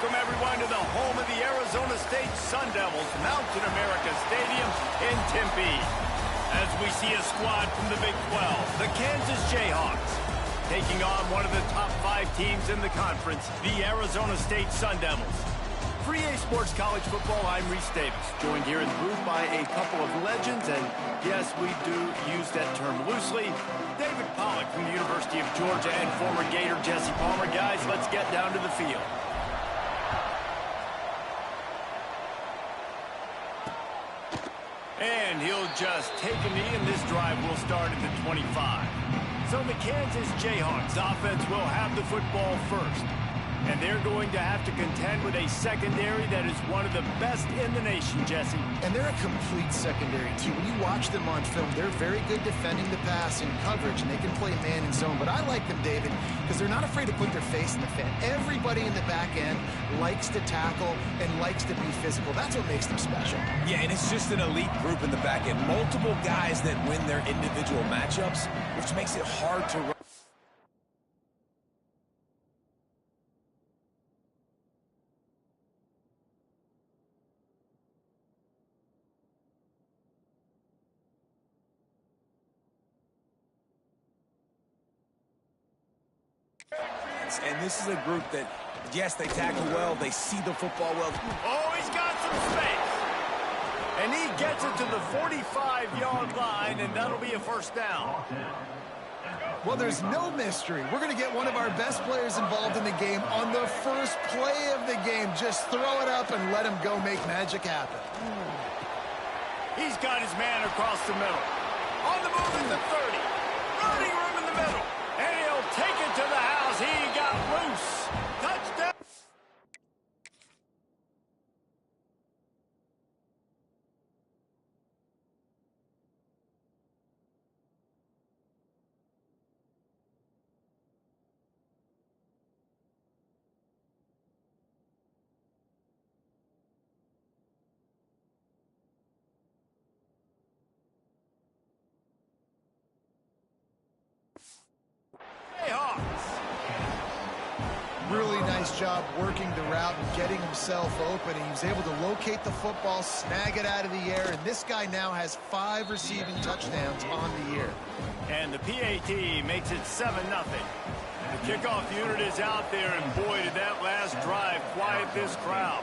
welcome everyone to the home of the Arizona State Sun Devils, Mountain America Stadium in Tempe. As we see a squad from the Big 12, the Kansas Jayhawks, taking on one of the top 5 teams in the conference, the Arizona State Sun Devils. For EA Sports College Football, I'm Reese Davis, joined here in the booth by a couple of legends, and yes, we do use that term loosely. David Pollack from the University of Georgia and former Gator Jesse Palmer. Guys, let's get down to the field. And he'll just take a knee, and this drive will start at the 25. So the Kansas Jayhawks offense will have the football first. And they're going to have to contend with a secondary that is one of the best in the nation, Jesse. And they're a complete secondary, too. When you watch them on film, they're very good defending the pass in coverage, and they can play man and zone. But I like them, David, because they're not afraid to put their face in the fan. Everybody in the back end likes to tackle and likes to be physical. That's what makes them special. Yeah, and it's just an elite group in the back end. Multiple guys that win their individual matchups, which makes it hard to run. And this is a group that, yes, they tackle well, they see the football well. Oh, he's got some space. And he gets it to the 45-yard line, and that'll be a first down. Well, there's no mystery. We're going to get one of our best players involved in the game on the first play of the game. Just throw it up and let him go make magic happen. He's got his man across the middle. On the move at the 30. Running room in the middle. And he'll take it to the house. He got loose. Touchdown. Really nice job working the route and getting himself open. He was able to locate the football, snag it out of the air, and this guy now has 5 receiving touchdowns on the year. And the PAT makes it 7-0. The kickoff unit is out there, and boy, did that last drive quiet this crowd.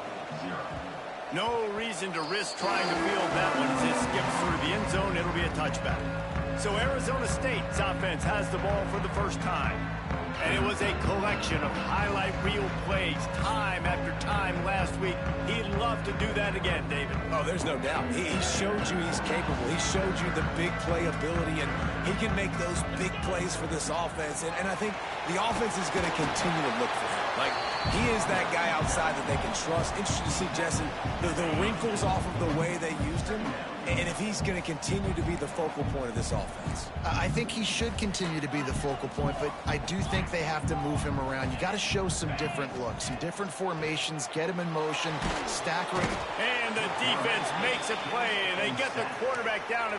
No reason to risk trying to field that one as it skips through the end zone. It'll be a touchback. So Arizona State's offense has the ball for the first time. And it was a collection of highlight reel plays time after time last week. He'd love to do that again, David. Oh, there's no doubt. He showed you he's capable. He showed you the big play ability, and he can make those big plays for this offense. And I think the offense is going to continue to look for him. Like, he is that guy outside that they can trust. Interesting to see, Jesse, the wrinkles off of the way they used him, and if he's going to continue to be the focal point of this offense. I think he should continue to be the focal point, but I do think they have to move him around. You got to show some different looks, some different formations, get him in motion, stack right. And the defense makes a play, and they get the quarterback down.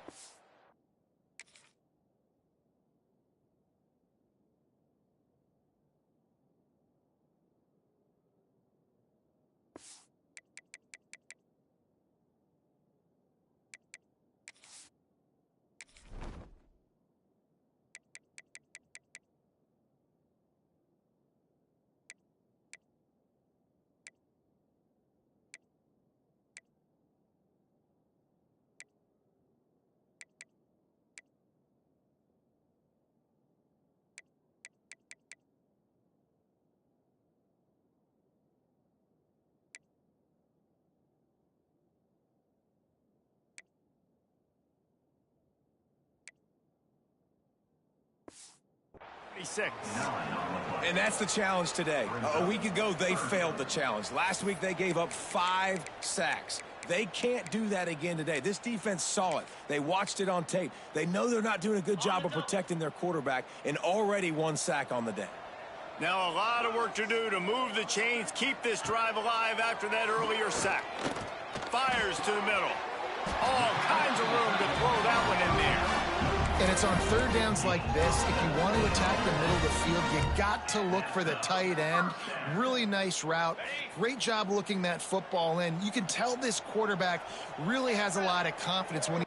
And that's the challenge today. A week ago, they failed the challenge. Last week, they gave up 5 sacks. They can't do that again today. This defense saw it. They watched it on tape. They know they're not doing a good job of protecting their quarterback, and already 1 sack on the day. Now a lot of work to do to move the chains, keep this drive alive after that earlier sack. Fires to the middle. All kinds of room to throw that one in there. And it's on third downs like this. If you want to attack the middle of the field, you got to look for the tight end. Really nice route. Great job looking that football in. You can tell this quarterback really has a lot of confidence when he...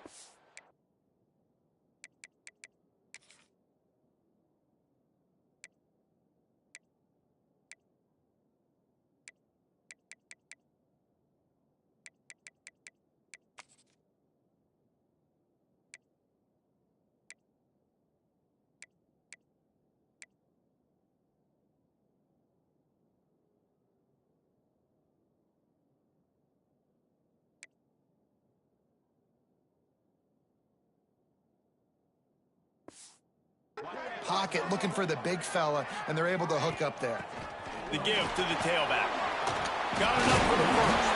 pocket looking for the big fella, and they're able to hook up there. The give to the tailback. Got enough for the first.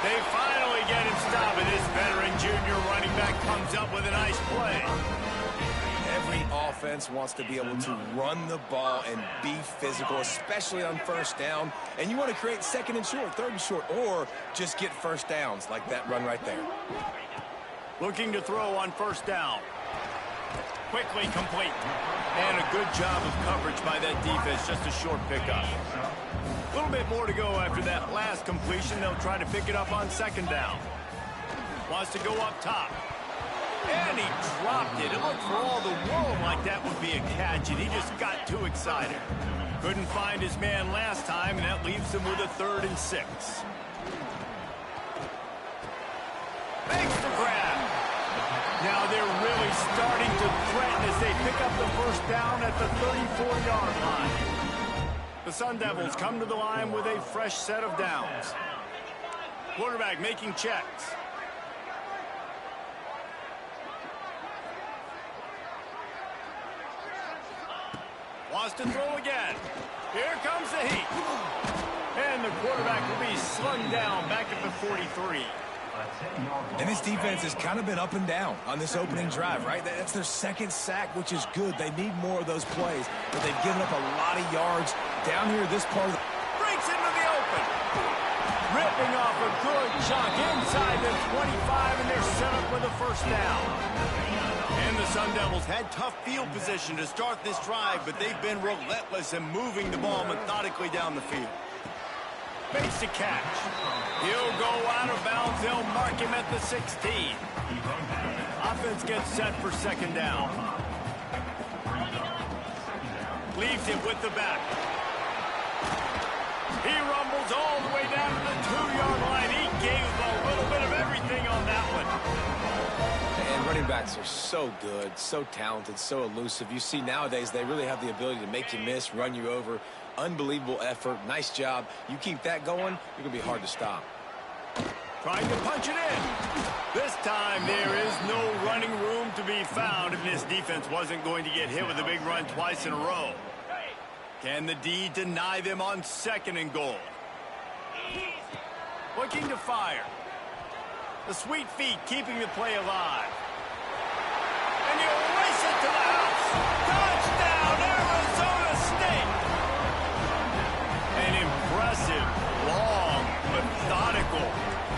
They finally get him stopped, and this veteran junior running back comes up with a nice play. Every offense wants to be able to run the ball and be physical, especially on first down. And you want to create second and short, third and short, or just get first downs like that run right there. Looking to throw on first down. Quickly complete. And a good job of coverage by that defense, just a short pickup. A little bit more to go after that last completion. They'll try to pick it up on second down. Wants to go up top. And he dropped it. It looked for all the world like that would be a catch, and he just got too excited. Couldn't find his man last time, and that leaves him with a 3rd and 6. Makes the grab. Now they're really starting to threaten as they pick up the first down at the 34-yard line. The Sun Devils come to the line with a fresh set of downs. Quarterback making checks. Wants to throw again. Here comes the heat. And the quarterback will be slung down back at the 43. And this defense has kind of been up and down on this opening drive, right? That's their second sack, which is good. They need more of those plays, but they've given up a lot of yards down here this part of the... Breaks into the open. Ripping off a good chunk inside the 25, and they're set up with a first down. And the Sun Devils had tough field position to start this drive, but they've been relentless in moving the ball methodically down the field. Makes the catch. He'll go out of bounds. They'll mark him at the 16. Offense gets set for second down. Leaves it with the back. He rumbles all the way down to the 2-yard line. He gave a little bit of everything on that one. And running backs are so good, so talented, so elusive. You see nowadays they really have the ability to make you miss, run you over. Unbelievable effort. Nice job. You keep that going, you're going to be hard to stop. Trying to punch it in. This time there is no running room to be found if this defense wasn't going to get hit with a big run twice in a row. Can the D deny them on 2nd and goal? Looking to fire. The sweet feet keeping the play alive. And you race it to the house. Touchdown, Arizona State. An impressive, long, methodical,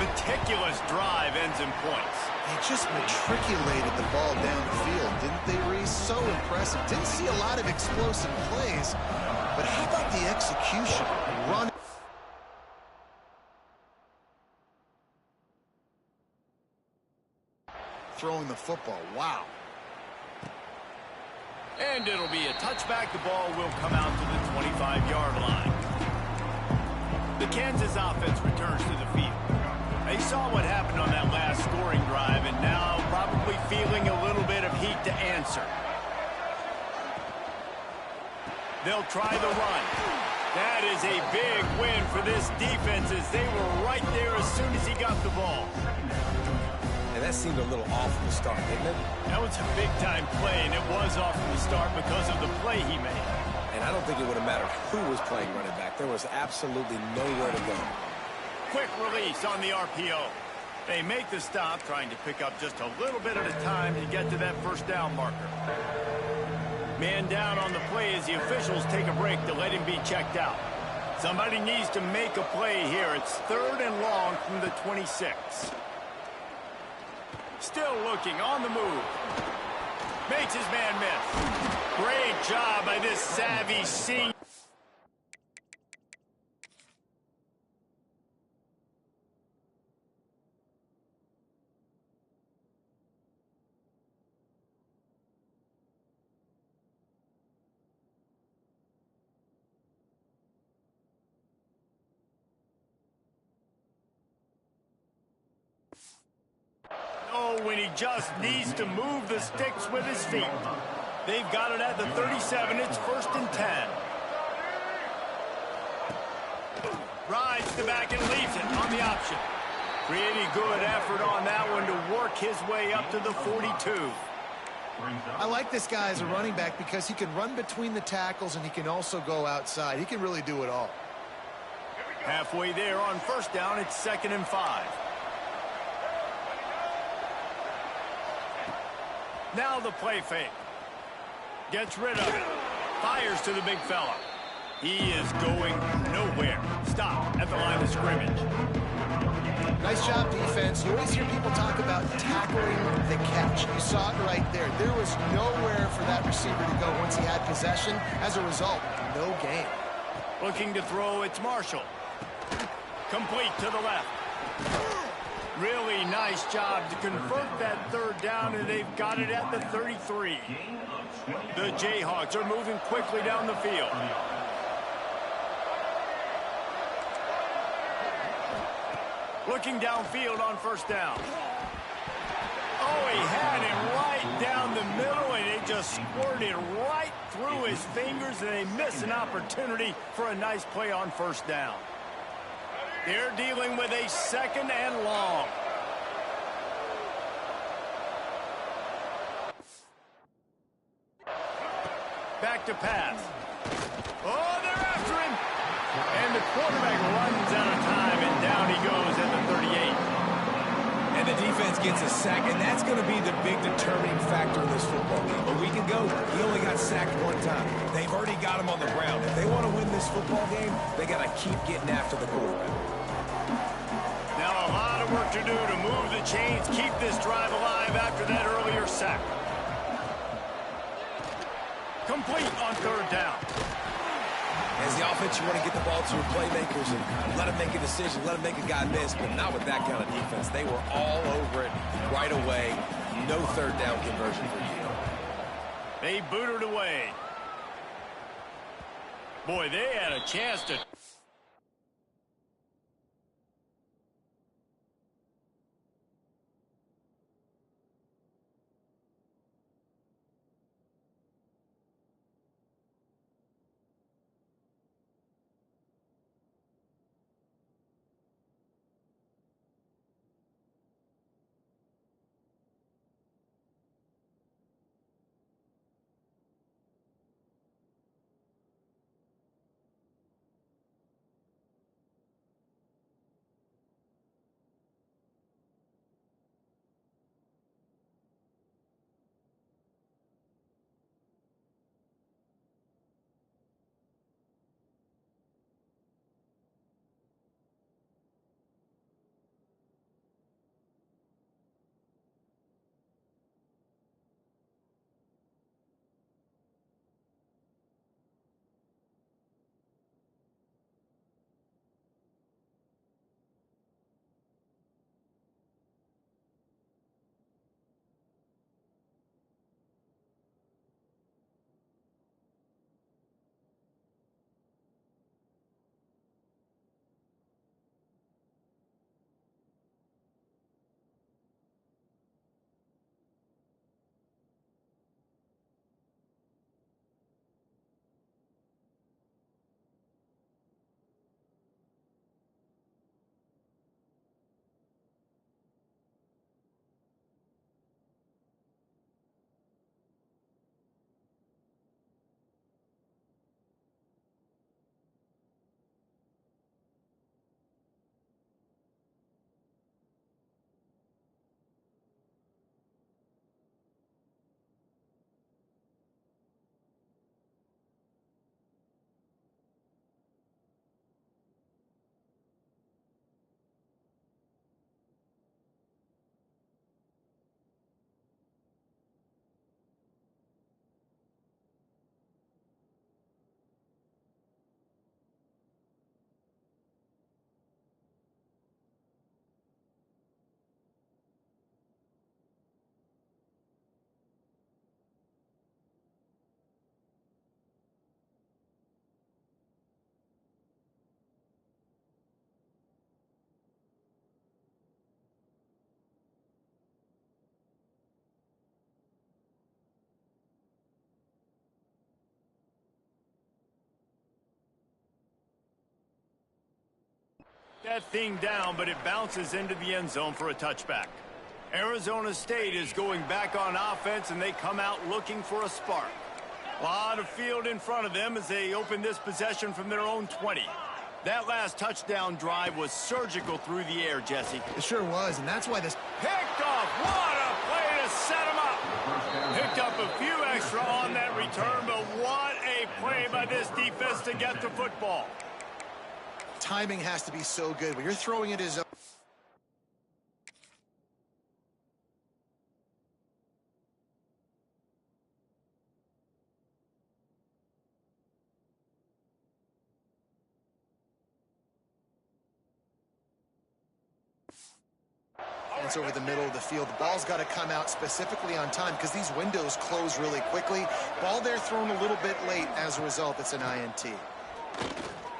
meticulous drive ends in points. They just matriculated the ball downfield, didn't they, Reese? So impressive. Didn't see a lot of explosive plays, but how about the execution? Run. Throwing the football. Wow. And it'll be a touchback. The ball will come out to the 25-yard line. The Kansas offense returns to the field. They saw what happened on that last scoring drive, and now probably feeling a little bit of heat to answer. They'll try the run. That is a big win for this defense as they were right there as soon as he got the ball. And that seemed a little off from the start, didn't it? That was a big-time play, and it was off from the start because of the play he made. And I don't think it would have mattered who was playing running back. There was absolutely nowhere to go. Quick release on the RPO. They make the stop, trying to pick up just a little bit at a time to get to that first down marker. Man down on the play as the officials take a break to let him be checked out. Somebody needs to make a play here. It's 3rd and long from the 26. Still looking on the move. Makes his man miss. Great job by this savvy senior. Oh, when he just needs to move the sticks with his feet. They've got it at the 37. It's 1st and 10. Rides the back and leaves it on the option. Pretty good effort on that one to work his way up to the 42. I like this guy as a running back because he can run between the tackles and he can also go outside. He can really do it all. Halfway there on 1st down, it's 2nd and 5. Now the play fake. Gets rid of it. Fires to the big fella. He is going nowhere. Stop at the line of scrimmage. Nice job, defense. You always hear people talk about tackling the catch. You saw it right there. There was nowhere for that receiver to go once he had possession. As a result, no gain. Looking to throw, it's Marshall. Complete to the left. Really nice job to convert that 3rd down, and they've got it at the 33. The Jayhawks are moving quickly down the field. Looking downfield on 1st down. Oh, he had it right down the middle, and it just squirted right through his fingers, and they miss an opportunity for a nice play on 1st down. They're dealing with a 2nd and long. Back to pass. Oh, they're after him. And the quarterback runs out of time, and down he goes at the 38. And the defense gets a sack, and that's going to be the big determining factor in this football game. A week ago, he only got sacked 1 time. They've already got him on the ground. If they want to win this football game, they got to keep getting after the quarterback. Now a lot of work to do to move the chains, keep this drive alive after that earlier sack. Complete on 3rd down. As the offense, you want to get the ball to your playmakers and let them make a decision, let them make a guy miss, but not with that kind of defense. They were all over it right away. No 3rd down conversion for you. They booted away. Boy, they had a chance to... That thing down, but it bounces into the end zone for a touchback. Arizona State is going back on offense, and they come out looking for a spark. A lot of field in front of them as they open this possession from their own 20. That last touchdown drive was surgical through the air, Jesse. It sure was, and that's why this... Picked off. What a play to set him up. Picked up a few extra on that return, but what a play by this defense to get the football. Timing has to be so good. When you're throwing it his own... It's over the middle of the field. The ball's got to come out specifically on time because these windows close really quickly. Ball there thrown a little bit late. As a result, it's an INT.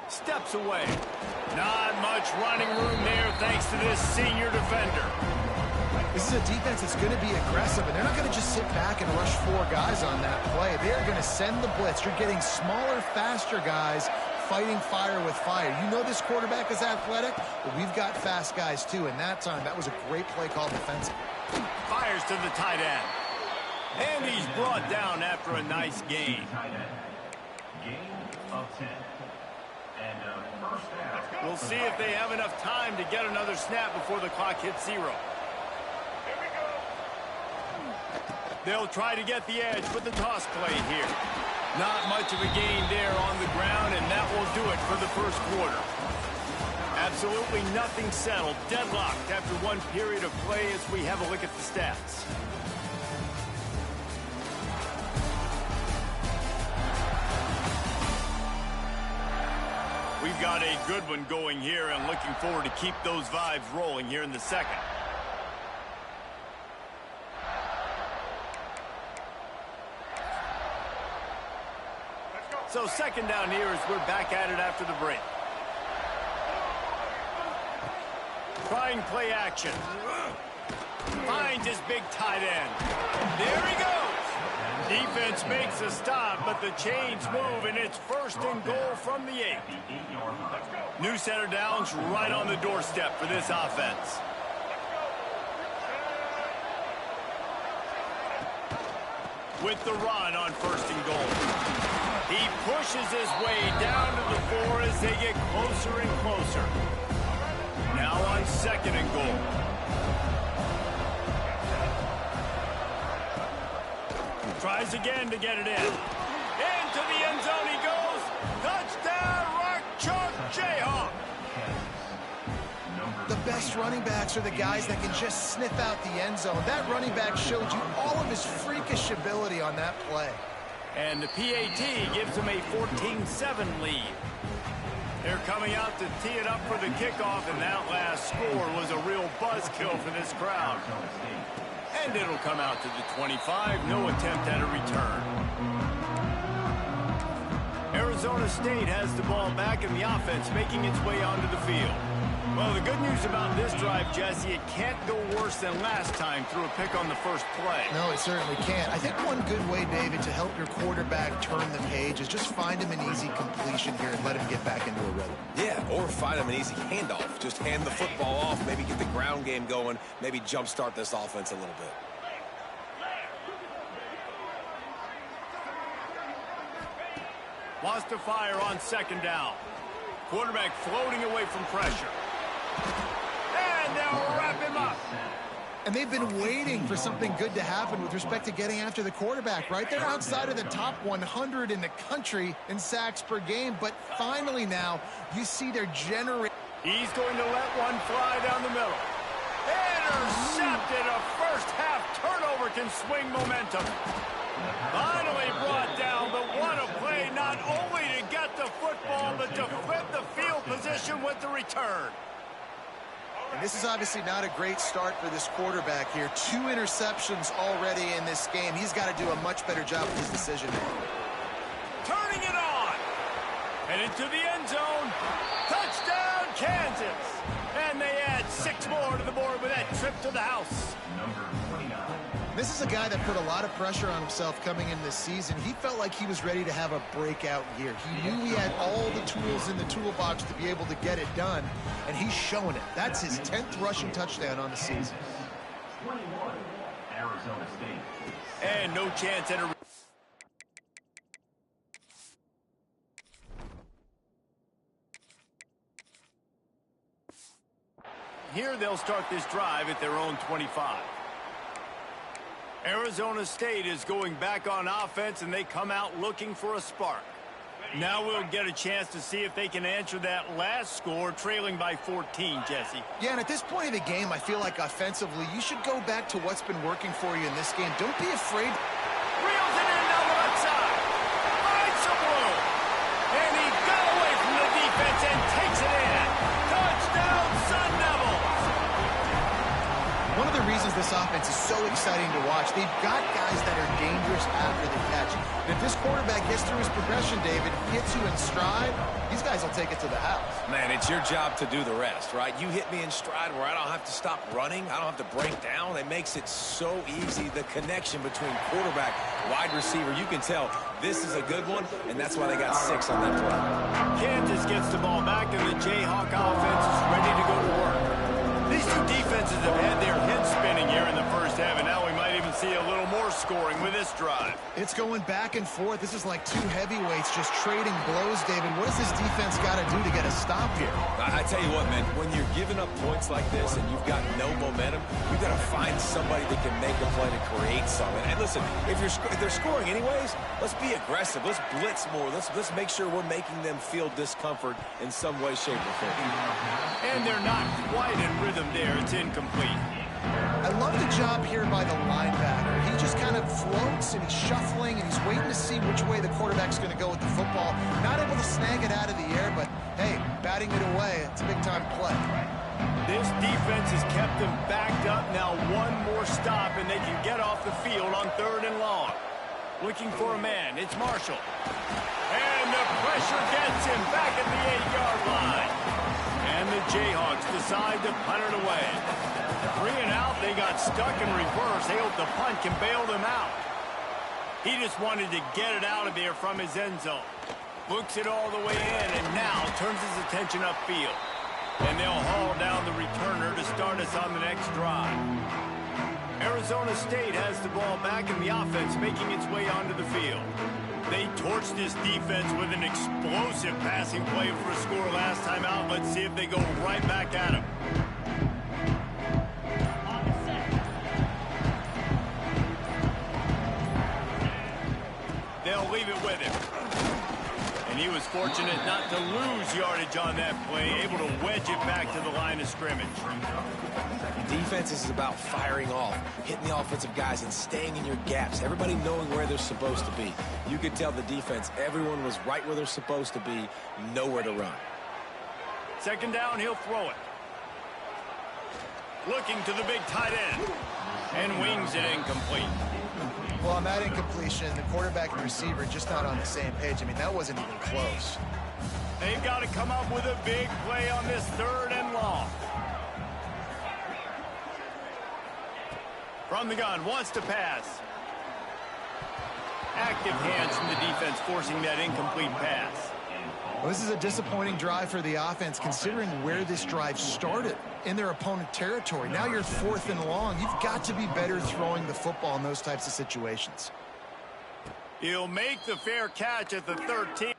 Steps away. Not much running room there thanks to this senior defender. This is a defense that's going to be aggressive, and they're not going to just sit back and rush 4 guys on that play. They are going to send the blitz. You're getting smaller, faster guys fighting fire with fire. You know this quarterback is athletic, but we've got fast guys too, and that time, that was a great play call defensive. Fires to the tight end. And he's brought down after a nice gain. Gain of 10. We'll see if they have enough time to get another snap before the clock hits 0. They'll try to get the edge with the toss play here. Not much of a gain there on the ground, and that will do it for the first quarter. Absolutely nothing settled. Deadlocked after one period of play as we have a look at the stats. We've got a good one going here, and looking forward to keep those vibes rolling here in the second. So second down here as we're back at it after the break. Trying play action. Finds his big tight end. There he goes. Defense makes a stop, but the chains move, and it's first and goal from the 8. New set of downs right on the doorstep for this offense. With the run on first and goal. He pushes his way down to the 4 as they get closer and closer. Now on second and goal. Tries again to get it in. Into the end zone he goes. Touchdown, Rock Chalk Jayhawk. The best running backs are the guys that can just sniff out the end zone. That running back showed you all of his freakish ability on that play. And the PAT gives them a 14-7 lead. They're coming out to tee it up for the kickoff, and that last score was a real buzzkill for this crowd. And it'll come out to the 25. No attempt at a return. Arizona State has the ball back, and the offense making its way onto the field. Well, the good news about this drive, Jesse, it can't go worse than last time through a pick on the first play. No, it certainly can't. I think one good way, David, to help your quarterback turn the page is just find him an easy completion here and let him get back into a rhythm. Yeah, or find him an easy handoff. Just hand the football off, maybe get the ground game going, maybe jumpstart this offense a little bit. Wants to fire on second down. Quarterback floating away from pressure. And they'll wrap him up. And they've been waiting for something good to happen with respect to getting after the quarterback, right? They're outside of the top 100 in the country in sacks per game, but finally now you see they're generating. He's going to let one fly down the middle. Intercepted. A first half turnover can swing momentum. Finally brought down, but what a play, not only to get the football, but to flip the field position with the return. And this is obviously not a great start for this quarterback here. 2 interceptions already in this game. He's got to do a much better job with his decision making. Turning it on. And into the end zone. Touchdown, Kansas. And they add 6 more to the board with that trip to the house. Number 29. This is a guy that put a lot of pressure on himself coming in this season. He felt like he was ready to have a breakout year. He knew he had all the tools in the toolbox to be able to get it done, and he's showing it. That's his 10th rushing touchdown on the season. 21, Arizona State. And no chance at a... Here they'll start this drive at their own 25. Arizona State is going back on offense, and they come out looking for a spark. Now we'll get a chance to see if they can answer that last score, trailing by 14, Jesse. Yeah, and at this point of the game, I feel like offensively, you should go back to what's been working for you in this game. Don't be afraid. Reels it in down the left side. Finds some room. And he got away from the defense and takes it in. Touchdown, Sun Devils. One of the reasons this offense is so exciting to watch, they've got guys that are dangerous after the catch. And if this quarterback gets through his progression, David, hits you in stride, these guys will take it to the house. Man, it's your job to do the rest, right? You hit me in stride where I don't have to stop running. I don't have to break down. It makes it so easy. The connection between quarterback, wide receiver, you can tell this is a good one, and that's why they got 6 on that play. Kansas gets the ball back, and the Jayhawk offense is ready to go to work. These two defenses have had their heads spinning here in the first half, and now we might even see a little more scoring with this drive. It's going back and forth. This is like two heavyweights just trading blows, David. What does this defense got to do to get a stop here? I tell you what, man, when you're giving up points like this and you've got no momentum, you've got to find somebody that can make a play to create something. And listen, if they're scoring anyways, let's be aggressive. Let's blitz more. Let's make sure we're making them feel discomfort in some way, shape, or form. And they're not quite in rhythm there. It's incomplete. I love the job here by the linebacker. He just kind of floats, and he's shuffling, and he's waiting to see which way the quarterback's going to go with the football. Not able to snag it out of the air, but, hey, batting it away, it's a big-time play. This defense has kept them backed up. Now one more stop, and they can get off the field on 3rd and long. Looking for a man. It's Marshall. And the pressure gets him back at the 8-yard line. And the Jayhawks decide to punt it away. 3 and out, they got stuck in reverse. They hope the punt can bail them out. He just wanted to get it out of there from his end zone. Books it all the way in, and now turns his attention upfield. And they'll haul down the returner to start us on the next drive. Arizona State has the ball back, and the offense making its way onto the field. They torched this defense with an explosive passing play for a score last time out. Let's see if they go right back at him. They'll leave it with him. And he was fortunate not to lose yardage on that play, able to wedge it back to the line of scrimmage. Defense is about firing off, hitting the offensive guys, and staying in your gaps. Everybody knowing where they're supposed to be. You could tell the defense, everyone was right where they're supposed to be, nowhere to run. 2nd down, he'll throw it. Looking to the big tight end. And wings it incomplete. Well, on that incompletion, the quarterback and receiver just not on the same page. I mean, that wasn't even close. They've got to come up with a big play on this 3rd and long. From the gun, wants to pass. Active hands from the defense forcing that incomplete pass. Well, this is a disappointing drive for the offense, considering where this drive started, in their opponent territory. Now you're 4th and long. You've got to be better throwing the football in those types of situations. He'll make the fair catch at the 13.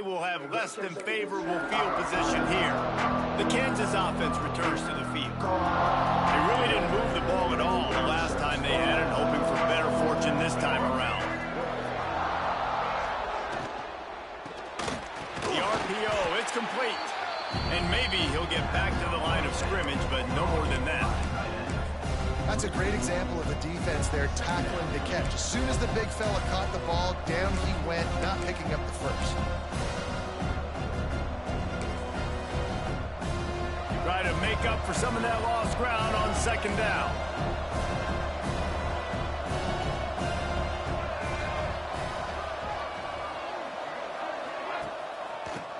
will have less than favorable field position here. The Kansas offense returns to the field. They really didn't move the ball at all the last time they had it, hoping for better fortune this time around. The RPO, it's complete. And maybe he'll get back to the line of scrimmage, but no more than that. That's a great example of a defense there tackling the catch. As soon as the big fella caught the ball, down he went, not picking up the first. Try to make up for some of that lost ground on second down.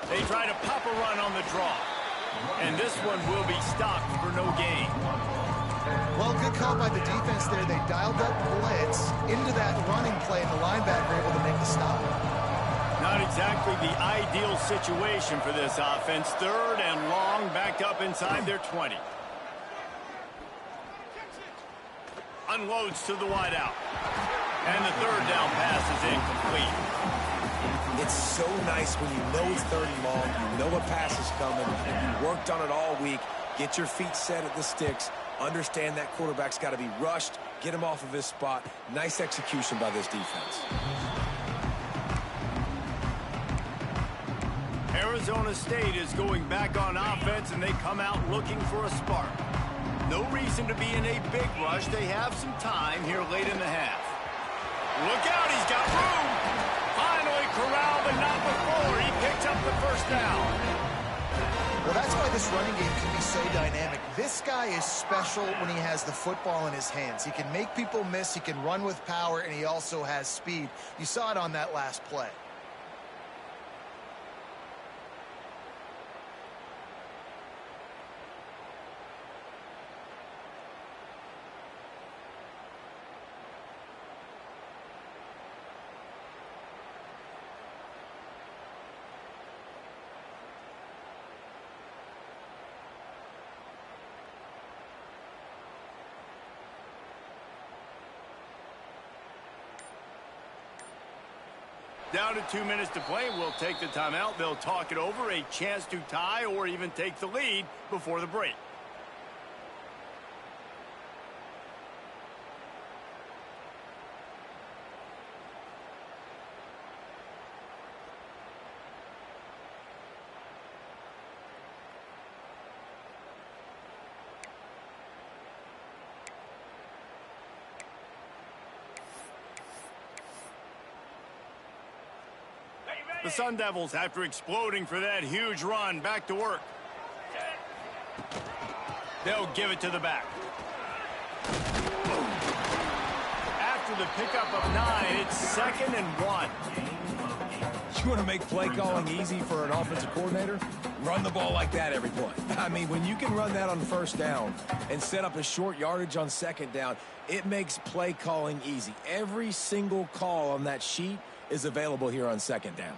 They try to pop a run on the draw. And this one will be stopped for no gain. Well, good call by the defense there. They dialed up blitz into that running play, and the linebacker able to make the stop. Not exactly the ideal situation for this offense. Third and long, backed up inside their 20. Unloads to the wideout. And the third down pass is incomplete. It's so nice when you know it's third and long, you know a pass is coming, and you worked on it all week. Get your feet set at the sticks. Understand that quarterback's got to be rushed. Get him off of his spot. Nice execution by this defense. Arizona State is going back on offense, and they come out looking for a spark. No reason to be in a big rush. They have some time here late in the half. Look out, he's got room. Finally corralled, but not before. He picks up the first down. Well, that's why this running game can be so dynamic. This guy is special when he has the football in his hands. He can make people miss, he can run with power, and he also has speed. You saw it on that last play. Down to 2 minutes to play. We'll take the timeout. They'll talk it over. A chance to tie or even take the lead before the break. The Sun Devils, after exploding for that huge run, back to work. They'll give it to the back. After the pickup of 9, it's 2nd and 1. You want to make play calling easy for an offensive coordinator? Run the ball like that every play. I mean, when you can run that on first down and set up a short yardage on second down, it makes play calling easy. Every single call on that sheet is available here on second down.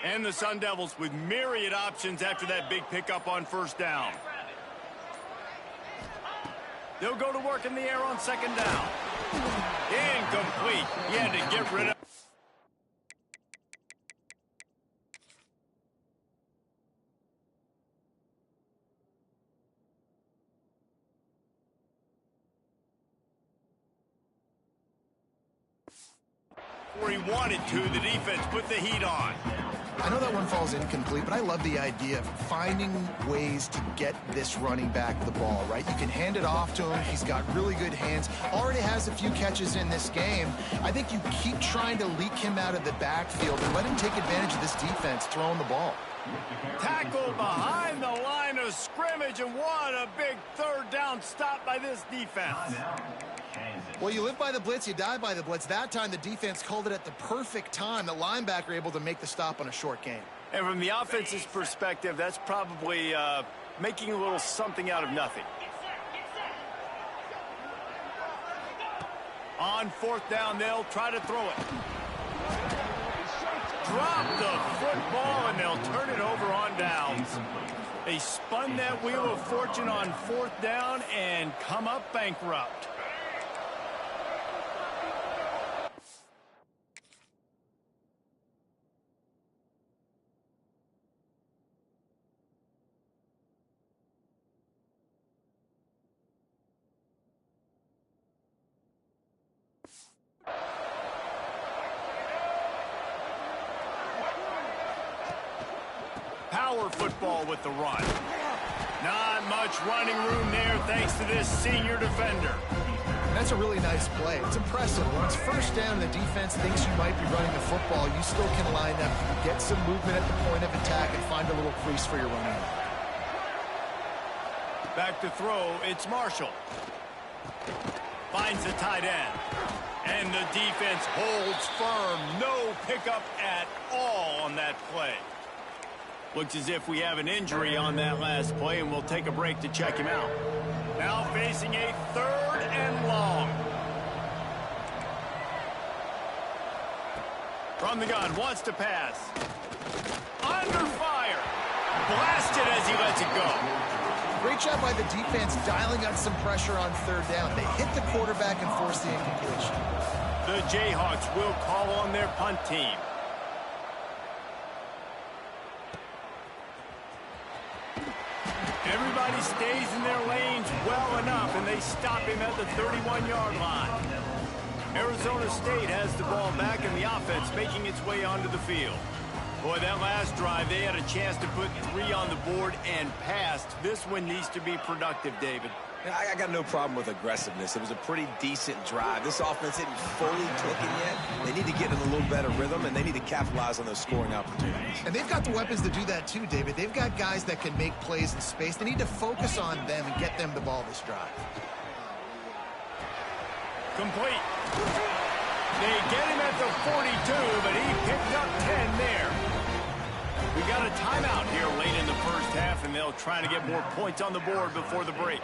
And the Sun Devils with myriad options after that big pickup on first down. They'll go to work in the air on second down. Incomplete. He had to get rid of. Where he wanted to, the defense put the heat on. I know that one falls incomplete, but I love the idea of finding ways to get this running back the ball, right? You can hand it off to him. He's got really good hands. Already has a few catches in this game. I think you keep trying to leak him out of the backfield and let him take advantage of this defense throwing the ball. Tackle behind the line of scrimmage, and what a big third down stop by this defense. Well, you live by the blitz, you die by the blitz. That time the defense called it at the perfect time. The linebacker able to make the stop on a short gain. And from the offense's perspective, that's probably making a little something out of nothing. On fourth down, they'll try to throw it. Drop the football, and they'll turn it over on downs. They spun that wheel of fortune on fourth down and come up bankrupt. Power football with the run. Not much running room there thanks to this senior defender. That's a really nice play. It's impressive. When it's first down and the defense thinks you might be running the football, you still can line up, get some movement at the point of attack, and find a little crease for your running back. Back to throw, it's Marshall. Finds the tight end. And the defense holds firm. No pickup at all on that play. Looks as if we have an injury on that last play, and we'll take a break to check him out. Now facing a 3rd and long. From the gun, wants to pass. Under fire. Blasted as he lets it go. Great job by the defense dialing up some pressure on 3rd down. They hit the quarterback and forced the incompletion. The Jayhawks will call on their punt team. Everybody stays in their lanes well enough, and they stop him at the 31-yard line. Arizona State has the ball back, and the offense making its way onto the field. Boy, that last drive, they had a chance to put 3 on the board and passed. This one needs to be productive, David. I got no problem with aggressiveness. It was a pretty decent drive. This offense isn't fully clicking yet. They need to get in a little better rhythm, and they need to capitalize on those scoring opportunities. And they've got the weapons to do that too, David. They've got guys that can make plays in space. They need to focus on them and get them the ball this drive. Complete. They get him at the 42, but he picked up 10 there. We got a timeout here late in the first half, and they'll try to get more points on the board before the break.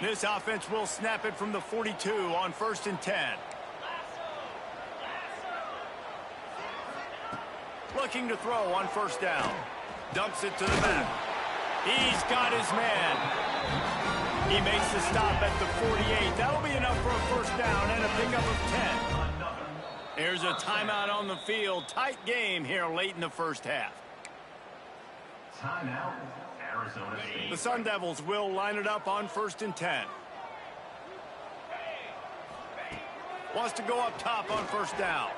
This offense will snap it from the 42 on 1st and 10. Looking to throw on 1st down. Dumps it to the back. He's got his man. He makes the stop at the 48. That'll be enough for a 1st down and a pickup of 10. There's a timeout on the field. Tight game here late in the first half. Timeout, Arizona State. The Sun Devils will line it up on 1st and 10. Wants to go up top on 1st down.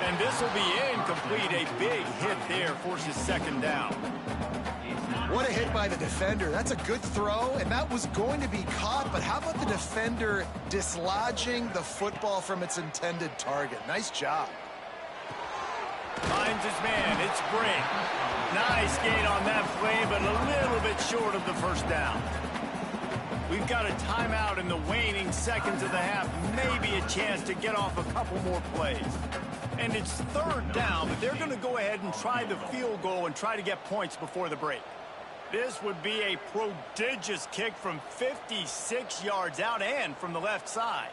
And this will be incomplete. A big hit there forces 2nd down. What a hit by the defender. That's a good throw, and that was going to be caught, but how about the defender dislodging the football from its intended target? Nice job. Finds his man. It's Brink. Nice gain on that play, but a little bit short of the 1st down. We've got a timeout in the waning seconds of the half. Maybe a chance to get off a couple more plays. And it's 3rd down, but they're going to go ahead and try the field goal and try to get points before the break. This would be a prodigious kick from 56 yards out and from the left side.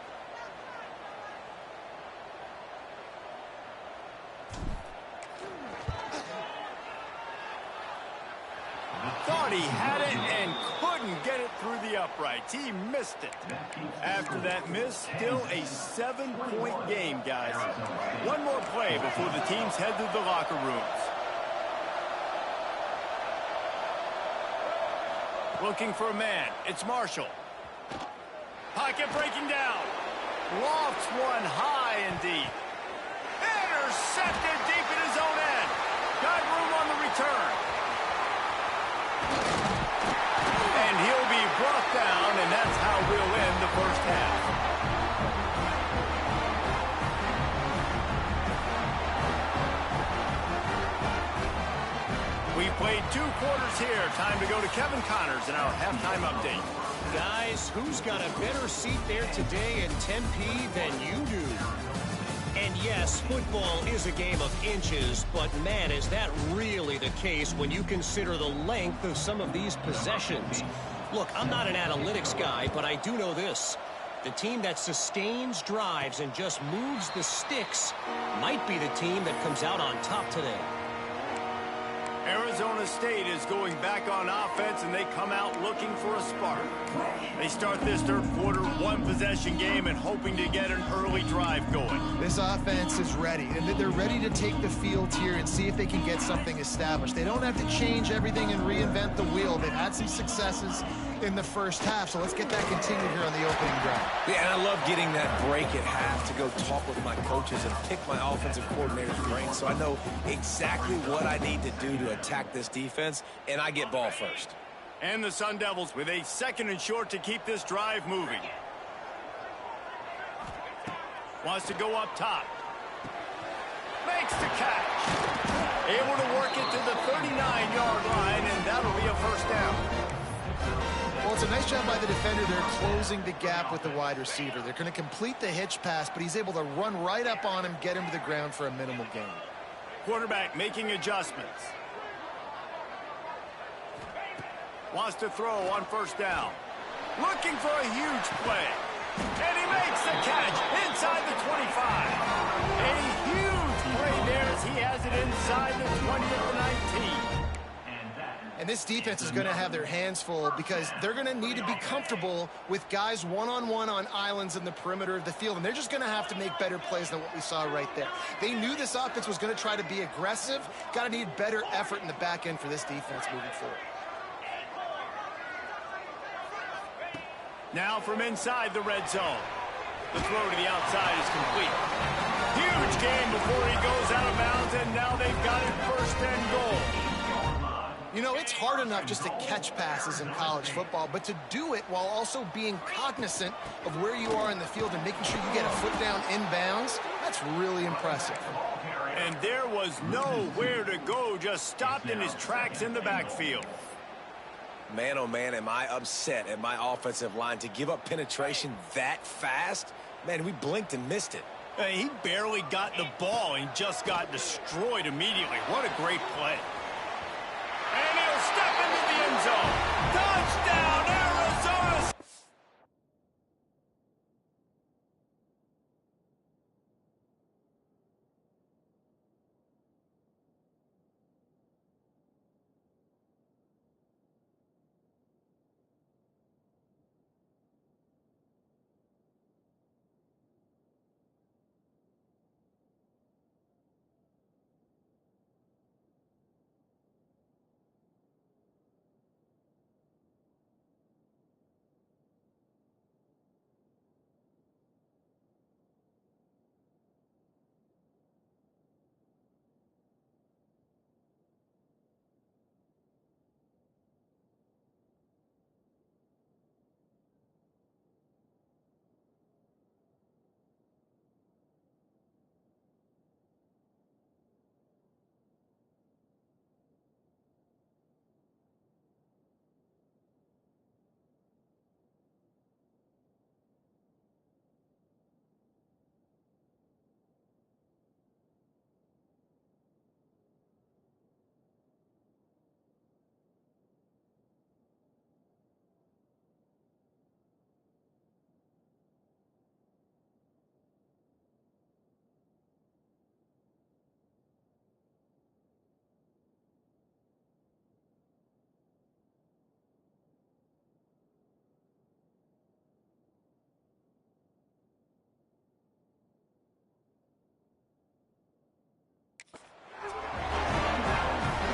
Thought he had it and couldn't get it through the uprights. He missed it. After that miss, still a 7-point game, guys. One more play before the teams head to the locker rooms. Looking for a man. It's Marshall. Pocket breaking down. Lofts one high and deep. Intercepted deep in his own end. Got room on the return. And he'll be brought down, and that's how we'll end the first half. We played 2 quarters here. Time to go to Kevin Connors in our halftime update. Guys, who's got a better seat there today in Tempe than you do? And yes, football is a game of inches, but man, is that really the case when you consider the length of some of these possessions. Look, I'm not an analytics guy, but I do know this. The team that sustains drives and just moves the sticks might be the team that comes out on top today. Arizona State is going back on offense, and they come out looking for a spark. They start this third quarter one-possession game and hoping to get an early drive going. This offense is ready, and they're ready to take the field here and see if they can get something established. They don't have to change everything and reinvent the wheel. They've had some successes in the first half, so let's get that continued here on the opening drive. Yeah, and I love getting that break at half to go talk with my coaches and pick my offensive coordinator's brain so I know exactly what I need to do to attack this defense, and I get ball first. And the Sun Devils with a 2nd and short to keep this drive moving. Wants to go up top. Makes the catch. Able to work it to the 39-yard line, and that'll be a first down. Well, it's a nice job by the defender. They're closing the gap with the wide receiver. They're going to complete the hitch pass, but he's able to run right up on him, get him to the ground for a minimal gain. Quarterback making adjustments. Wants to throw on first down. Looking for a huge play. And he makes the catch inside the 25. A huge play there as he has it inside the 20 at the 19. And this defense is going to have their hands full because they're going to need to be comfortable with guys one-on-one on islands in the perimeter of the field. And they're just going to have to make better plays than what we saw right there. They knew this offense was going to try to be aggressive. Got to need better effort in the back end for this defense moving forward. Now from inside the red zone. The throw to the outside is complete. Huge gain before he goes out of bounds, and now they've got it 1st and goal. You know, it's hard enough just to catch passes in college football, but to do it while also being cognizant of where you are in the field and making sure you get a foot down inbounds, that's really impressive. And there was nowhere to go, just stopped in his tracks in the backfield. Man, oh man, am I upset at my offensive line to give up penetration that fast? Man, we blinked and missed it. He barely got the ball and just got destroyed immediately. What a great play. And he'll step into the end zone. Touchdown, Arizona!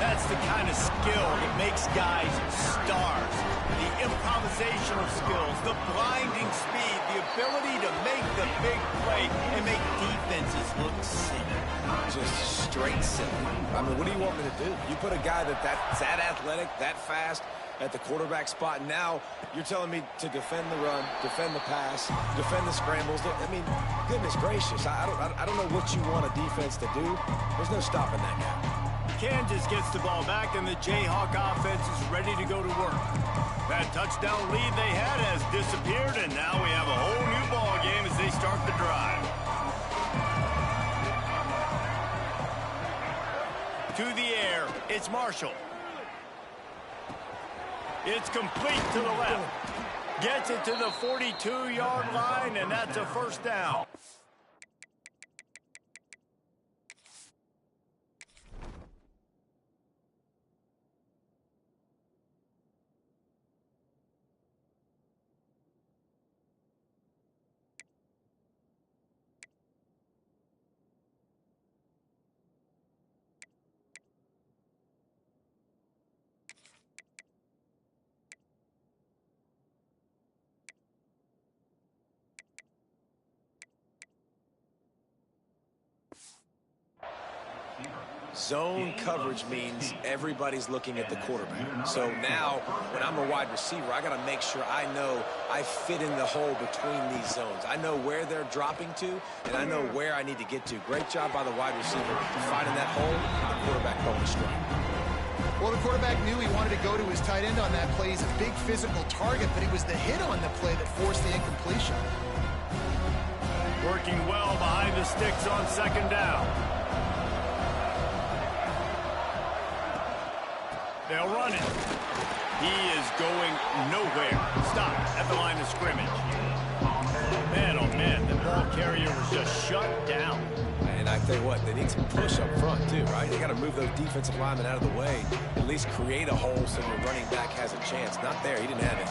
That's the kind of skill that makes guys stars. The improvisational skills, the blinding speed, the ability to make the big play and make defenses look silly. Just straight silly. I mean, what do you want me to do? You put a guy that's that athletic, that fast, at the quarterback spot, and now you're telling me to defend the run, defend the pass, defend the scrambles. I mean, goodness gracious, I don't know what you want a defense to do. There's no stopping that guy. Kansas gets the ball back, and the Jayhawk offense is ready to go to work. That touchdown lead they had has disappeared, and now we have a whole new ball game as they start the drive. To the air, it's Marshall. It's complete to the left. Gets it to the 42-yard line, and that's a first down. Zone coverage means everybody's looking at the quarterback. So now, when I'm a wide receiver, I got to make sure I know I fit in the hole between these zones. I know where they're dropping to, and I know where I need to get to. Great job by the wide receiver finding that hole, and the quarterback going to strike. Well, the quarterback knew he wanted to go to his tight end on that play. He's a big physical target, but it was the hit on the play that forced the incompletion. Working well behind the sticks on second down. They'll run it. He is going nowhere. Stop at the line of scrimmage. Man, oh man, the ball carrier was just shut down. And I tell you what, they need some push up front too, right? They got to move those defensive linemen out of the way, at least create a hole so your running back has a chance. Not there, he didn't have it.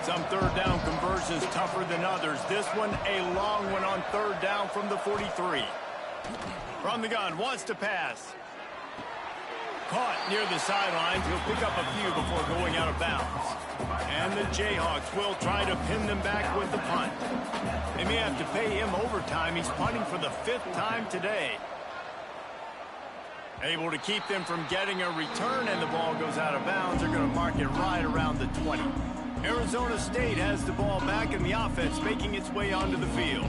Some third down conversions tougher than others. This one a long one on third down from the 43. From the gun, wants to pass. Caught near the sidelines. He'll pick up a few before going out of bounds. And the Jayhawks will try to pin them back with the punt. They may have to pay him overtime. He's punting for the 5th time today. Able to keep them from getting a return, and the ball goes out of bounds. They're going to mark it right around the 20. Arizona State has the ball back, and the offense making its way onto the field.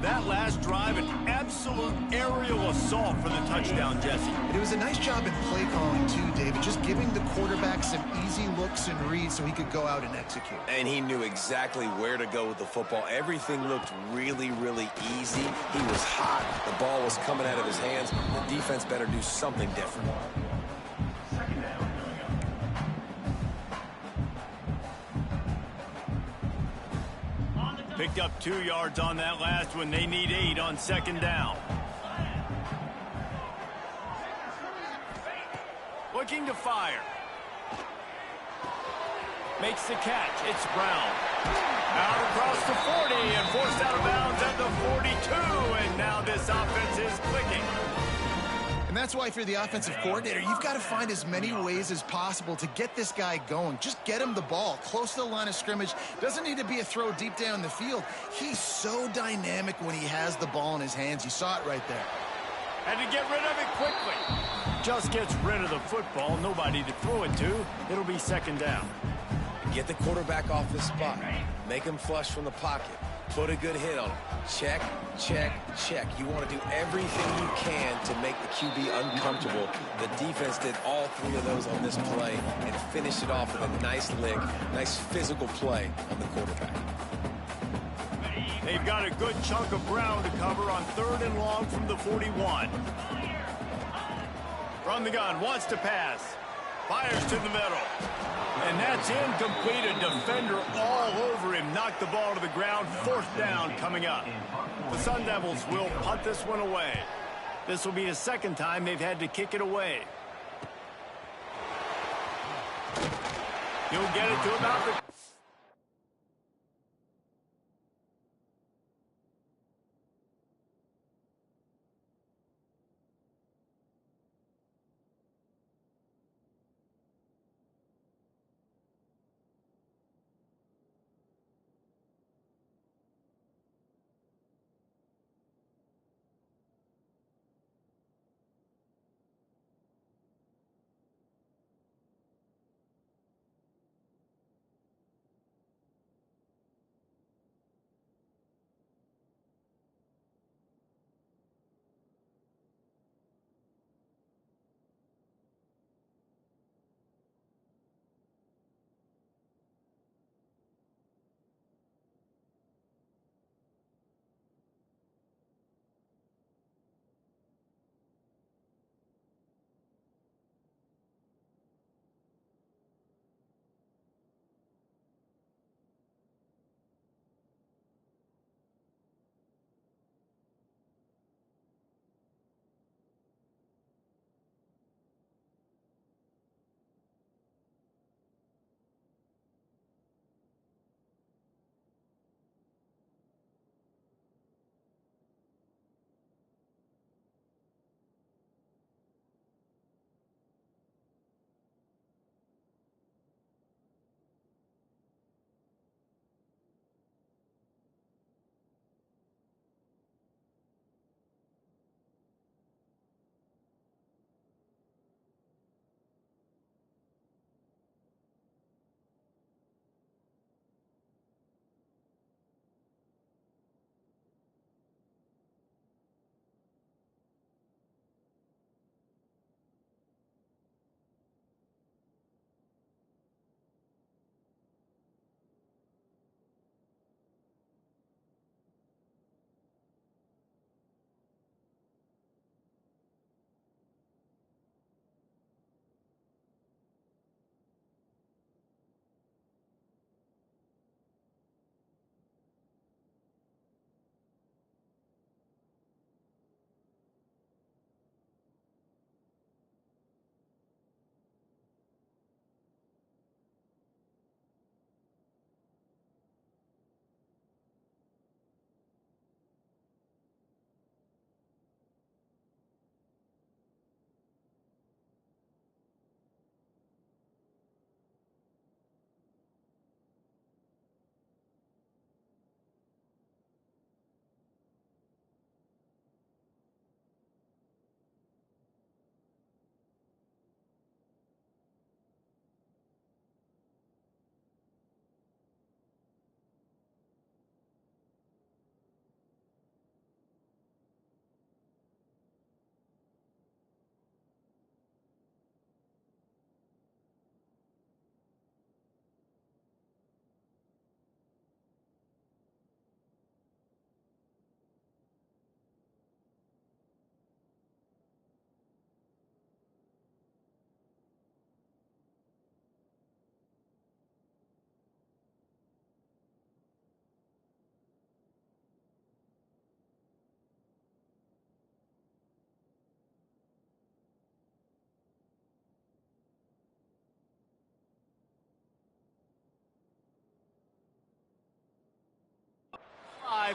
That last drive, an absolute aerial assault for the touchdown, Jesse. It was a nice job in play calling, too, David, just giving the quarterback some easy looks and reads so he could go out and execute. And he knew exactly where to go with the football. Everything looked really, really easy. He was hot. The ball was coming out of his hands. The defense better do something different. Picked up 2 yards on that last one. They need 8 on second down. Looking to fire. Makes the catch. It's Brown. Out across the 40 and forced out of bounds at the 42. And now this offense is clicking. And that's why if you're the offensive coordinator, you've got to find as many ways as possible to get this guy going. Just get him the ball close to the line of scrimmage. Doesn't need to be a throw deep down the field. He's so dynamic when he has the ball in his hands. You saw it right there. Had to get rid of it quickly. Just gets rid of the football. Nobody to throw it to. It'll be second down. Get the quarterback off his spot. Make him flush from the pocket. Put a good hit on him. Check, check, check. You want to do everything you can to make the QB uncomfortable. The defense did all 3 of those on this play and finished it off with a nice lick, nice physical play on the quarterback. They've got a good chunk of ground to cover on 3rd and long from the 41. From the gun, wants to pass. Fires to the middle. And that's incomplete. A defender all over him. Knocked the ball to the ground. 4th down coming up. The Sun Devils will punt this one away. This will be the 2nd time they've had to kick it away. He'll get it to about the...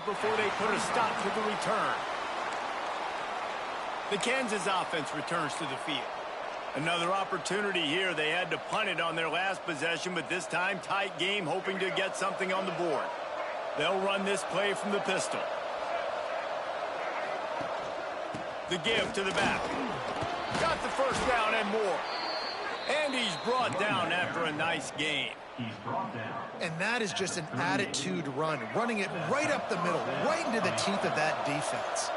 drive before they put a stop to the return. The Kansas offense returns to the field. Another opportunity here. They had to punt it on their last possession, but this time tight game, hoping to get something on the board. They'll run this play from the pistol. The give to the back. Got the first down and more. And he's brought down after a nice gain. And that is just an attitude run, running it right up the middle, right into the teeth of that defense.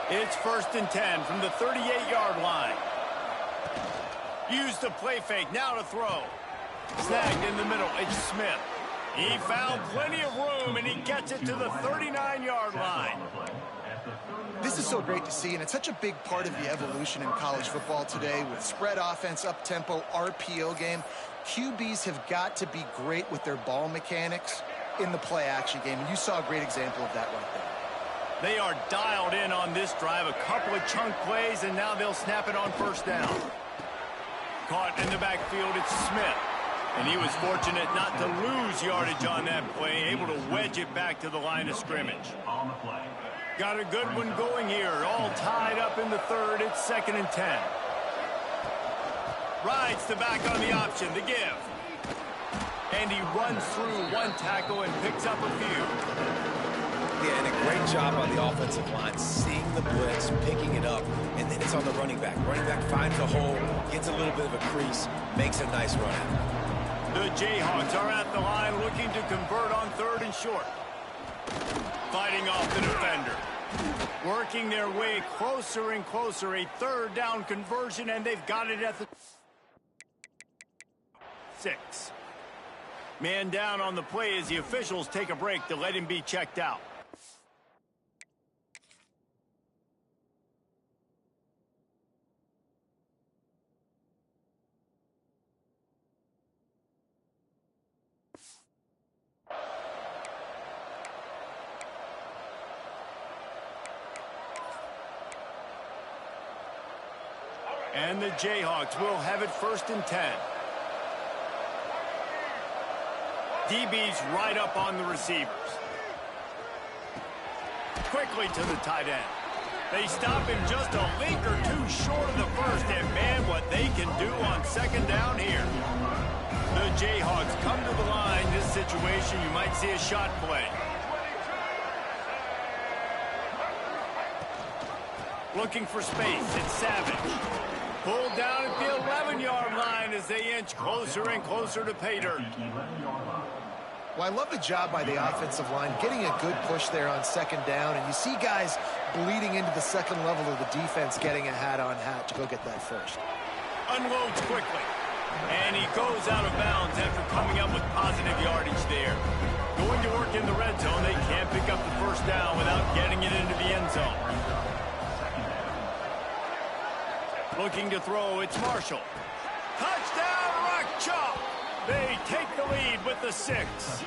It's 1st and 10 from the 38-yard line. Use the play fake, now to throw. Snagged in the middle, it's Smith. He found plenty of room, and he gets it to the 39-yard line. This is so great to see, and it's such a big part of the evolution in college football today with spread offense, up-tempo, RPO game. QBs have got to be great with their ball mechanics in the play-action game, and you saw a great example of that right there. They are dialed in on this drive, a couple of chunk plays, and now they'll snap it on 1st down. Caught in the backfield, it's Smith. And he was fortunate not to lose yardage on that play, able to wedge it back to the line of scrimmage. Got a good one going here, all tied up in the 3rd. It's 2nd and 10. Rides the back on the option, the give. And he runs through one tackle and picks up a few. Yeah, and a great job on the offensive line, seeing the blitz, picking it up, and then it's on the running back. Running back finds a hole, gets a little bit of a crease, makes a nice run out. The Jayhawks are at the line looking to convert on 3rd and short. Fighting off the defender. Working their way closer and closer. A 3rd down conversion, and they've got it at the 6. Man down on the play as the officials take a break to let him be checked out. And the Jayhawks will have it 1st and 10. DB's right up on the receivers. Quickly to the tight end. They stop him just a link or two short of the 1st, and man, what they can do on 2nd down here. The Jayhawks come to the line. This situation, you might see a shot play. Looking for space, it's Savage. Pulled down at the 11-yard line as they inch closer and closer to pay dirt. Well, I love the job by the offensive line, getting a good push there on 2nd down, and you see guys bleeding into the 2nd level of the defense, getting a hat-on-hat to go get that 1st. Unloads quickly, and he goes out of bounds after coming up with positive yardage there. Going to work in the red zone, they can't pick up the 1st down without getting it into the end zone. Looking to throw, it's Marshall. Touchdown, Rock Chalk! They take the lead with the 6.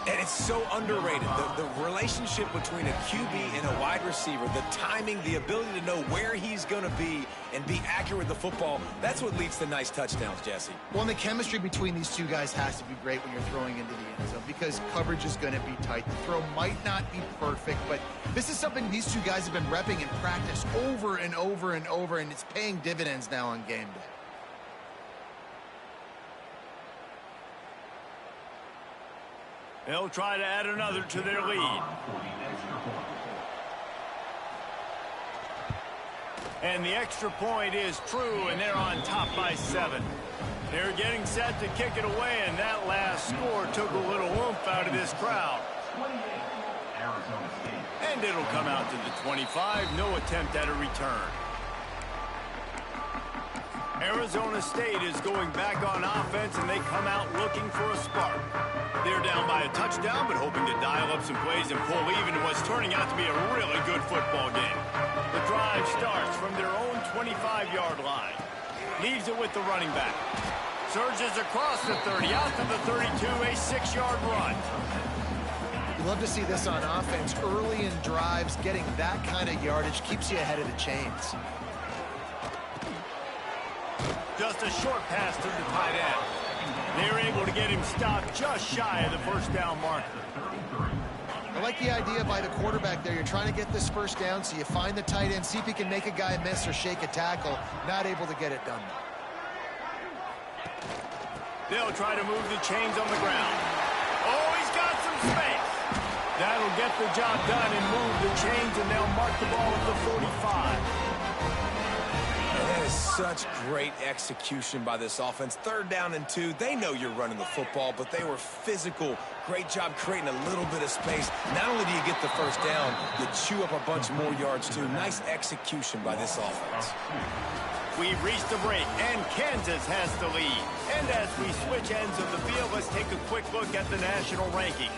And it's so underrated. The relationship between a QB and a wide receiver, the timing, the ability to know where he's going to be and be accurate with the football, that's what leads to nice touchdowns, Jesse. Well, and the chemistry between these two guys has to be great when you're throwing into the end zone because coverage is going to be tight. The throw might not be perfect, but this is something these two guys have been repping in practice over and over and over, and it's paying dividends now on game day. They'll try to add another to their lead. And the extra point is true, and they're on top by 7. They're getting set to kick it away, and that last score took a little oomph out of this crowd. And it'll come out to the 25. No attempt at a return. Arizona State is going back on offense, and they come out looking for a spark. They're down by a touchdown, but hoping to dial up some plays and pull even in what's turning out to be a really good football game. The drive starts from their own 25-yard line. Leaves it with the running back. Surges across the 30, out to the 32, a 6-yard run. You love to see this on offense. Early in drives, getting that kind of yardage keeps you ahead of the chains. Just a short pass to the tight end. They're able to get him stopped just shy of the 1st down marker. like the idea by the quarterback there. You're trying to get this first down, so you find the tight end, see if he can make a guy miss or shake a tackle. Not able to get it done. They'll try to move the chains on the ground. Oh, he's got some space. That'll get the job done and move the chains, and they'll mark the ball at the 45. That is such great execution by this offense. 3rd down and 2. They know you're running the football, but they were physical. Great job creating a little bit of space. Not only do you get the first down, you chew up a bunch more yards, too. Nice execution by this offense. We've reached the break, and Kansas has the lead. And as we switch ends of the field, let's take a quick look at the national rankings.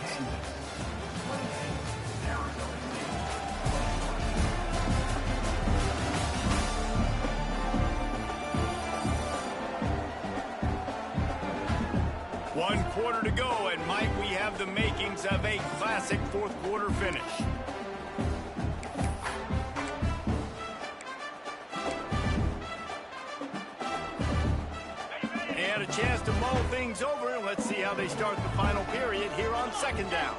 One quarter to go, and Mike, we have the makings of a classic 4th quarter finish. They had a chance to mull things over, and let's see how they start the final period here on 2nd down.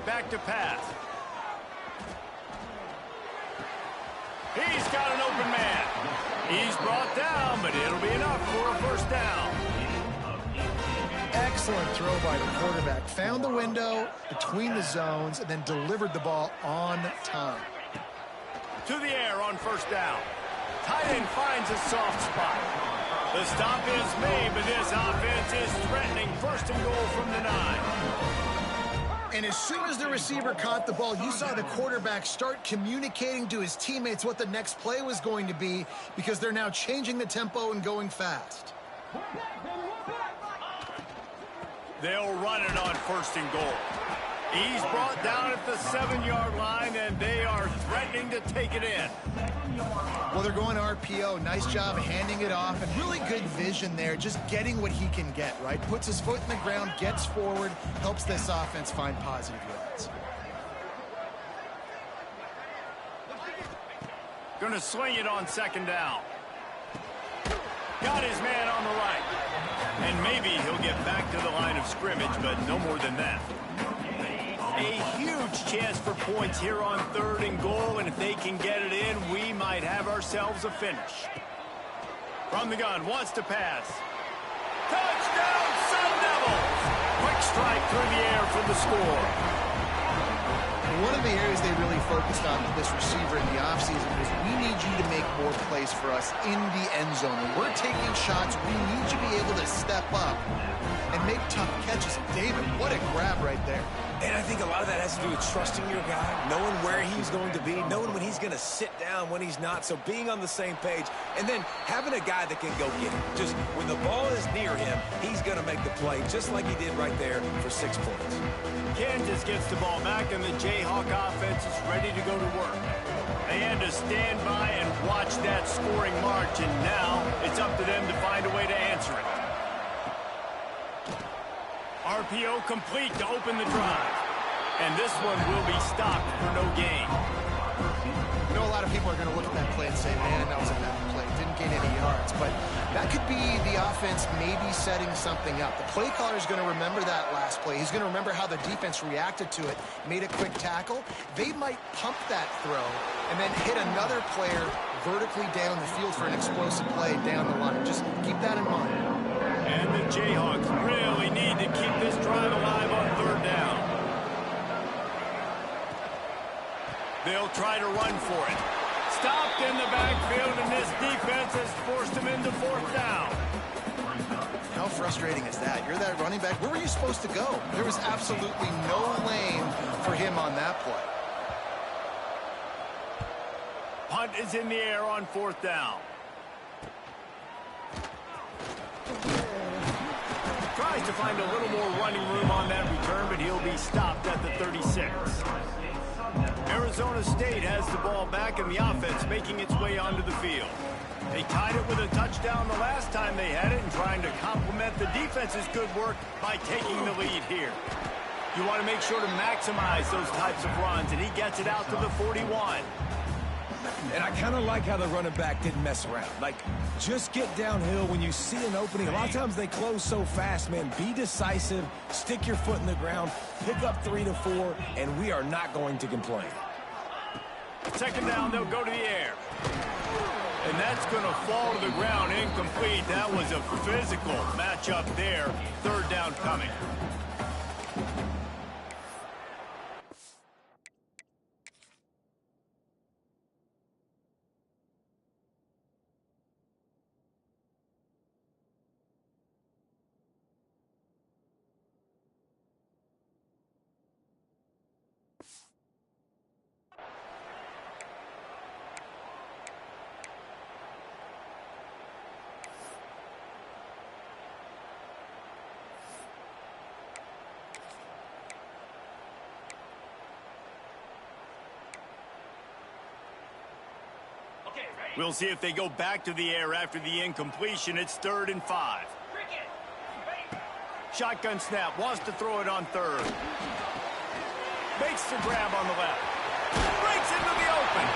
Back to pass. He's got an open man. He's brought down, but it'll be enough for a first down. Excellent throw by the quarterback. Found the window between the zones and then delivered the ball on time. To the air on first down. Tight end finds a soft spot. The stop is made, but this offense is threatening 1st and goal from the 9. And as soon as the receiver caught the ball, you saw the quarterback start communicating to his teammates what the next play was going to be, because they're now changing the tempo and going fast. They'll run it on 1st and goal. He's brought down at the 7-yard line, and they are threatening to take it in. Well, they're going RPO. Nice job handing it off, and really good vision there, just getting what he can get, right? Puts his foot in the ground, gets forward, helps this offense find positive yards. Going to swing it on 2nd down. Got his man on the right. And maybe he'll get back to the line of scrimmage, but no more than that. A huge chance for points here on 3rd and goal, and if they can get it in, we might have ourselves a finish. From the gun, wants to pass. Touchdown, Sun Devils! Quick strike through the air for the score. One of the areas they really focused on with this receiver in the offseason was, we need you to make more plays for us in the end zone. When we're taking shots, we need you to be able to step up and make tough catches. David, what a grab right there. And I think a lot of that has to do with trusting your guy, knowing where he's going to be, knowing when he's going to sit down, when he's not. So being on the same page, and then having a guy that can go get it. Just when the ball is near him, he's going to make the play, just like he did right there for 6 points. Kansas gets the ball back, and the Jayhawk offense is ready to go to work. They had to stand by and watch that scoring march, and now it's up to them to find a way to answer it. RPO complete to open the drive. And this one will be stopped for no gain. You know, a lot of people are going to look at that play and say, man, that was a bad play. Didn't gain any yards. But that could be the offense maybe setting something up. The play caller is going to remember that last play. He's going to remember how the defense reacted to it, made a quick tackle. They might pump that throw and then hit another player vertically down the field for an explosive play down the line. Just keep that in mind. And the Jayhawks really need to keep this drive alive on 3rd down. They'll try to run for it. Stopped in the backfield, and this defense has forced him into 4th down. How frustrating is that? You're that running back. Where were you supposed to go? There was absolutely no lane for him on that play. Punt is in the air on 4th down. Tries to find a little more running room on that return, but he'll be stopped at the 36. Arizona State has the ball back, and the offense making its way onto the field. They tied it with a touchdown the last time they had it, and trying to complement the defense's good work by taking the lead here. You want to make sure to maximize those types of runs, and he gets it out to the 41. And I kind of like how the running back didn't mess around. Like, just get downhill when you see an opening. A lot of times they close so fast, man. Be decisive, stick your foot in the ground, pick up 3 to 4, and we are not going to complain. Second down, they'll go to the air. And that's going to fall to the ground, incomplete. That was a physical matchup there. Third down coming. We'll see if they go back to the air after the incompletion. It's 3rd and 5. Shotgun snap. Wants to throw it on third. Makes the grab on the left. Breaks into the open.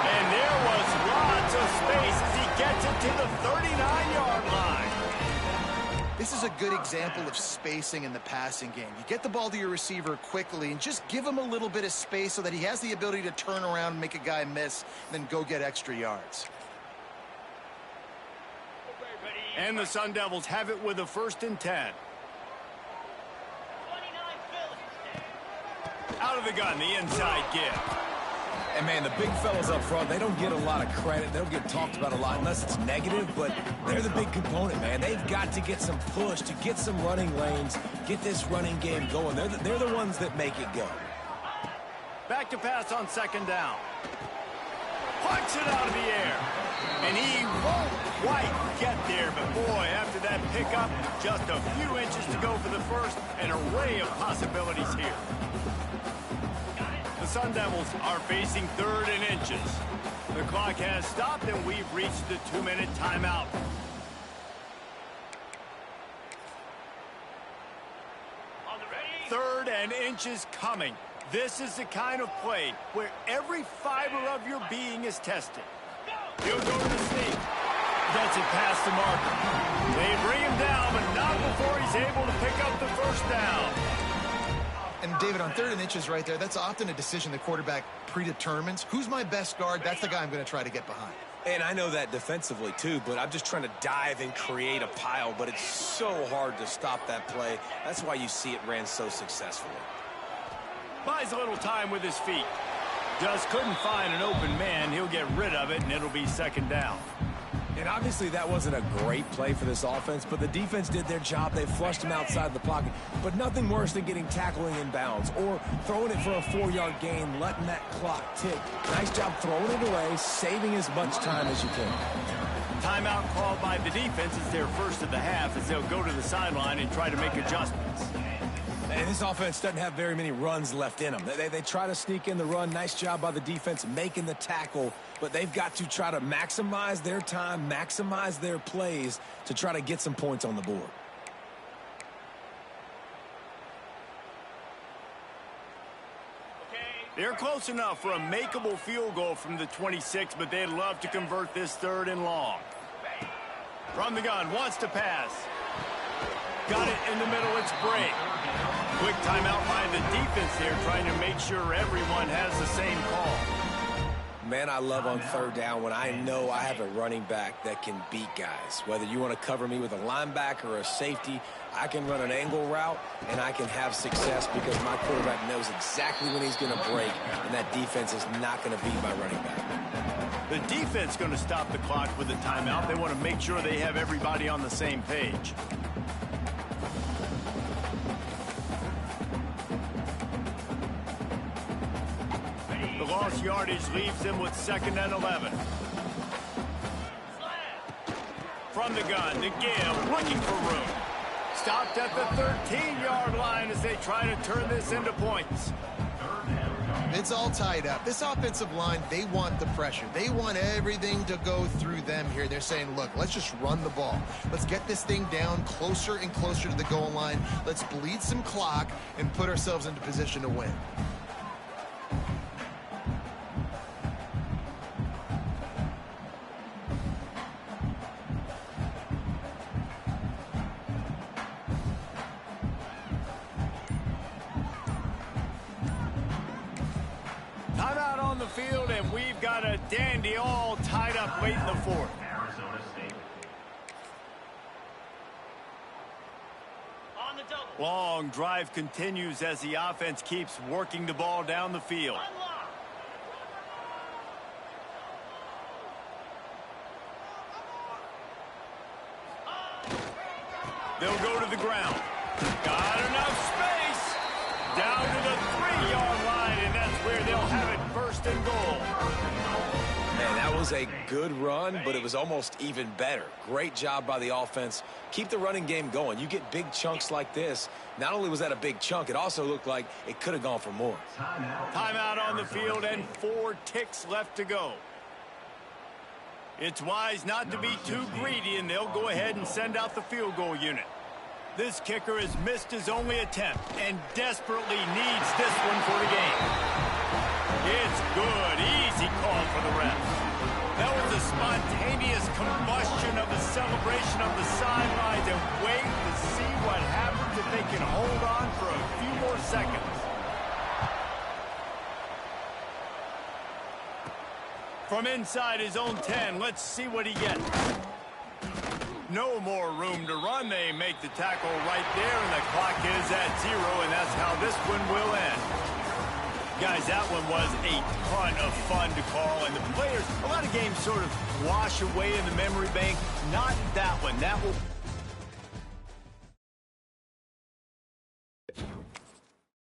And there was lots of space as he gets it to the 39-yard line. This is a good example of spacing in the passing game. You get the ball to your receiver quickly and just give him a little bit of space so that he has the ability to turn around and make a guy miss, and then go get extra yards. And the Sun Devils have it with a 1st and 10. Out of the gun, the inside give. And, man, the big fellas up front, they don't get a lot of credit. They don't get talked about a lot unless it's negative, but they're the big component, man. They've got to get some push, to get some running lanes, get this running game going. They're the ones that make it go. Back to pass on 2nd down. Punch it out of the air. And he won't quite get there, but boy, after that pickup, just a few inches to go for the first. An array of possibilities here. The Sun Devils are facing 3rd and inches. The clock has stopped, and we've reached the 2-minute timeout. On the ready. 3rd and inches coming. This is the kind of play where every fiber of your being is tested. He'll go to the sneak. Gets it past the marker. They bring him down, but not before he's able to pick up the 1st down. And, David, on 3rd and inches right there, that's often a decision the quarterback predetermines. Who's my best guard? That's the guy I'm going to try to get behind. And I know that defensively, too, but I'm just trying to dive and create a pile, but it's so hard to stop that play. That's why you see it ran so successfully. Buys a little time with his feet. Just couldn't find an open man. He'll get rid of it, and it'll be 2nd down. And obviously that wasn't a great play for this offense, but the defense did their job. They flushed him outside the pocket. But nothing worse than getting tackling in bounds or throwing it for a 4-yard gain, letting that clock tick. Nice job throwing it away, saving as much time as you can. Timeout called by the defense is their first of the half as they'll go to the sideline and try to make adjustments. And this offense doesn't have very many runs left in them. They try to sneak in the run. Nice job by the defense making the tackle. But they've got to try to maximize their time, maximize their plays to try to get some points on the board. They're close enough for a makeable field goal from the 26, but they'd love to convert this 3rd and long. From the gun, wants to pass. Got it in the middle, it's break. Quick timeout by the defense here, trying to make sure everyone has the same call. Man, I love on 3rd down when I know I have a running back that can beat guys. Whether you want to cover me with a linebacker or a safety, I can run an angle route, and I can have success because my quarterback knows exactly when he's going to break, and that defense is not going to beat my running back. The defense going to stop the clock with a timeout. They want to make sure they have everybody on the same page. The lost yardage leaves them with 2nd and 11. From the gun, the give, looking for room. Stopped at the 13-yard line as they try to turn this into points. It's all tied up. This offensive line, they want the pressure. They want everything to go through them here. They're saying, look, let's just run the ball. Let's get this thing down closer and closer to the goal line. Let's bleed some clock and put ourselves into position to win. Timeout on the field, and we've got a dandy all tied up late in the fourth. Arizona State. On the double. Long drive continues as the offense keeps working the ball down the field. Unlock. They'll go to the ground. Got enough space. Down to the 3-yard line, and that's where they'll have it, first and goal. Man, that was a good run, but it was almost even better. Great job by the offense. Keep the running game going. You get big chunks like this. Not only was that a big chunk, it also looked like it could have gone for more. Timeout on the field and 4 ticks left to go. It's wise not to be too greedy, and they'll go ahead and send out the field goal unit. This kicker has missed his only attempt and desperately needs this one for the game. It's good. Easy call for the refs. That was a spontaneous combustion of the celebration of the sidelines, and wait to see what happens if they can hold on for a few more seconds. From inside his own 10, let's see what he gets. No more room to run. They make the tackle right there, and the clock is at 0, and that's how this one will end. Guys, that one was a ton of fun to call, and the players, a lot of games sort of wash away in the memory bank. Not that one. That will